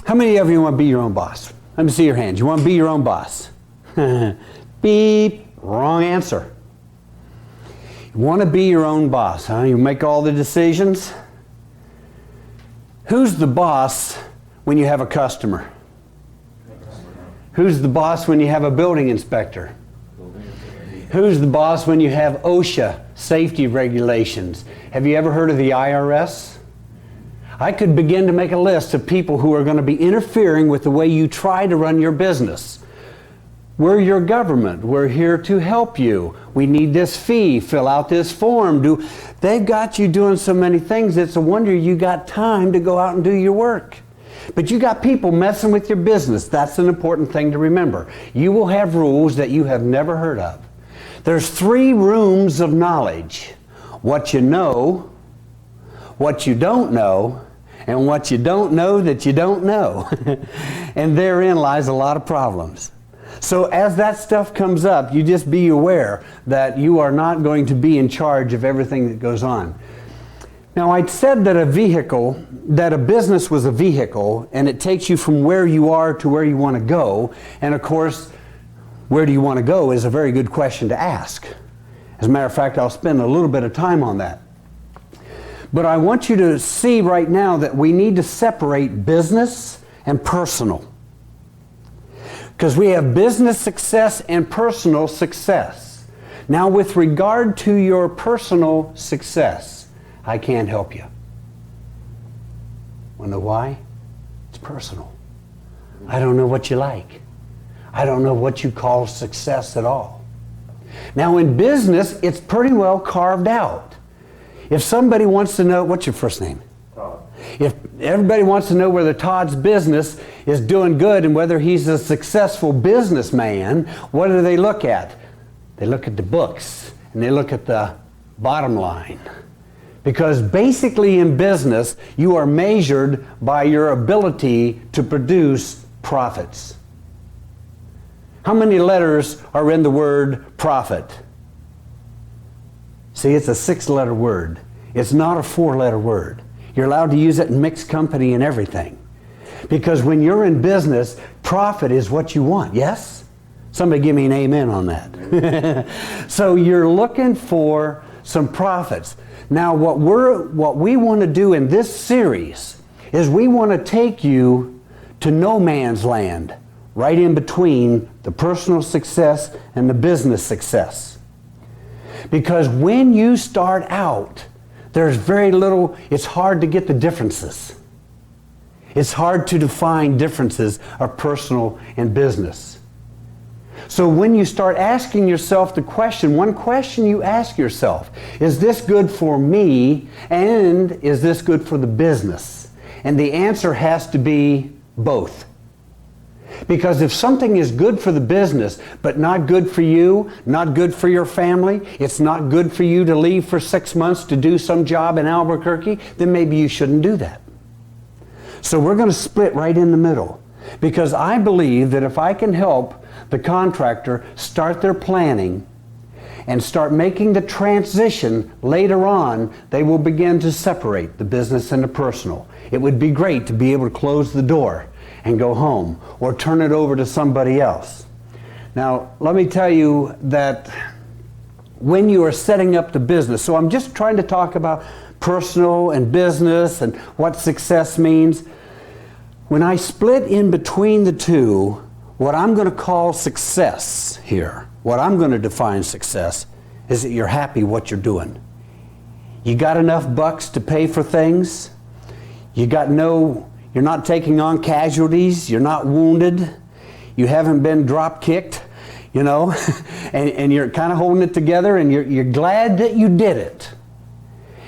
How many of you want to be your own boss? Let me see your hands. You want to be your own boss? Beep. Wrong answer. You want to be your own boss, huh? You make all the decisions. Who's the boss when you have a customer? Who's the boss when you have a building inspector? Who's the boss when you have OSHA safety regulations? Have you ever heard of the IRS? I could begin to make a list of people who are going to be interfering with the way you try to run your business. We're your government. We're here to help you. We need this fee. Fill out this form. They've got you doing so many things, it's a wonder you got time to go out and do your work. But you got people messing with your business. That's an important thing to remember. You will have rules that you have never heard of. There's 3 rooms of knowledge. What you know, what you don't know, and what you don't know that you don't know. And therein lies a lot of problems. So as that stuff comes up, you just be aware that you are not going to be in charge of everything that goes on. Now, I said that a business was a vehicle, and it takes you from where you are to where you want to go. And of course, where do you want to go is a very good question to ask. As a matter of fact, I'll spend a little bit of time on that. But I want you to see right now that we need to separate business and personal. Because we have business success and personal success. Now, with regard to your personal success, I can't help you. Want to know why? It's personal. I don't know what you like. I don't know what you call success at all. Now, in business, it's pretty well carved out. If somebody wants to know, what's your first name? Todd. If everybody wants to know whether Todd's business is doing good and whether he's a successful businessman, what do they look at? They look at the books and they look at the bottom line. Because basically in business, you are measured by your ability to produce profits. How many letters are in the word profit? See, it's a 6-letter word. It's not a 4-letter word. You're allowed to use it in mixed company and everything. Because when you're in business, profit is what you want, yes? Somebody give me an amen on that. So you're looking for some profits. Now what we want to do in this series is we want to take you to no man's land, right in between the personal success and the business success. Because when you start out, there's very little, it's hard to get the differences. It's hard to define differences of personal and business. So when you start asking yourself the question, one question you ask yourself, is this good for me and is this good for the business? And the answer has to be both. Because if something is good for the business, but not good for you, not good for your family, it's not good for you to leave for 6 months to do some job in Albuquerque, then maybe you shouldn't do that. So we're going to split right in the middle. Because I believe that if I can help the contractor start their planning and start making the transition later on, they will begin to separate the business and the personal. It would be great to be able to close the door and go home, or turn it over to somebody else. Now, let me tell you that when you are setting up the business, so I'm just trying to talk about personal and business and what success means. When I split in between the two, what I'm going to call success here, what I'm going to define success, is that you're happy what you're doing. You got enough bucks to pay for things. You're not taking on casualties. You're not wounded. You haven't been drop kicked, you know, and you're kind of holding it together and you're glad that you did it.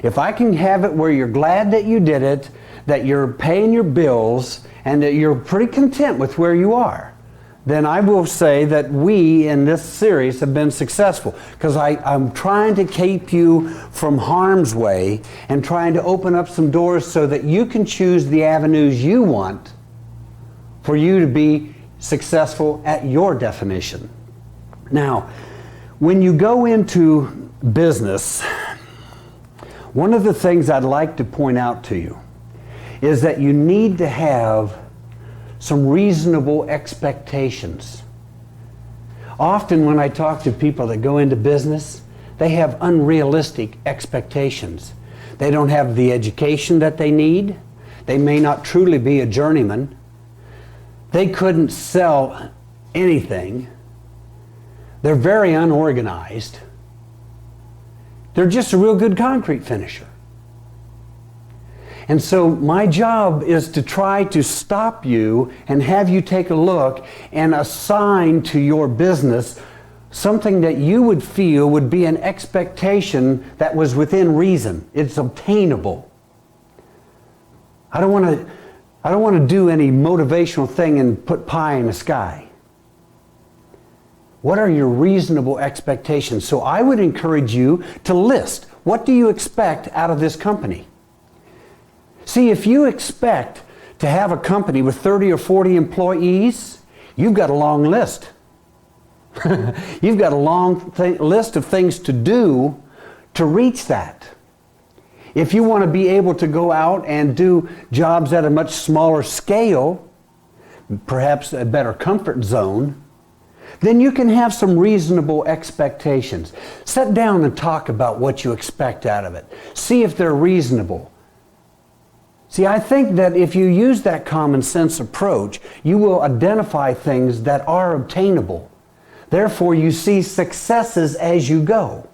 If I can have it where you're glad that you did it, that you're paying your bills, and that you're pretty content with where you are, then I will say that we in this series have been successful, because I'm trying to keep you from harm's way and trying to open up some doors so that you can choose the avenues you want for you to be successful at your definition. Now, when you go into business, one of the things I'd like to point out to you is that you need to have some reasonable expectations. Often when I talk to people that go into business, they have unrealistic expectations. They don't have the education that they need. They may not truly be a journeyman. They couldn't sell anything. They're very unorganized. They're just a real good concrete finisher. And so my job is to try to stop you and have you take a look and assign to your business something that you would feel would be an expectation that was within reason. It's obtainable. I don't want to do any motivational thing and put pie in the sky. What are your reasonable expectations? So I would encourage you to list, what do you expect out of this company? See, if you expect to have a company with 30 or 40 employees, you've got a long list. You've got a long list of things to do to reach that. If you want to be able to go out and do jobs at a much smaller scale, perhaps a better comfort zone, then you can have some reasonable expectations. Sit down and talk about what you expect out of it. See if they're reasonable. See, I think that if you use that common sense approach, you will identify things that are obtainable. Therefore, you see successes as you go.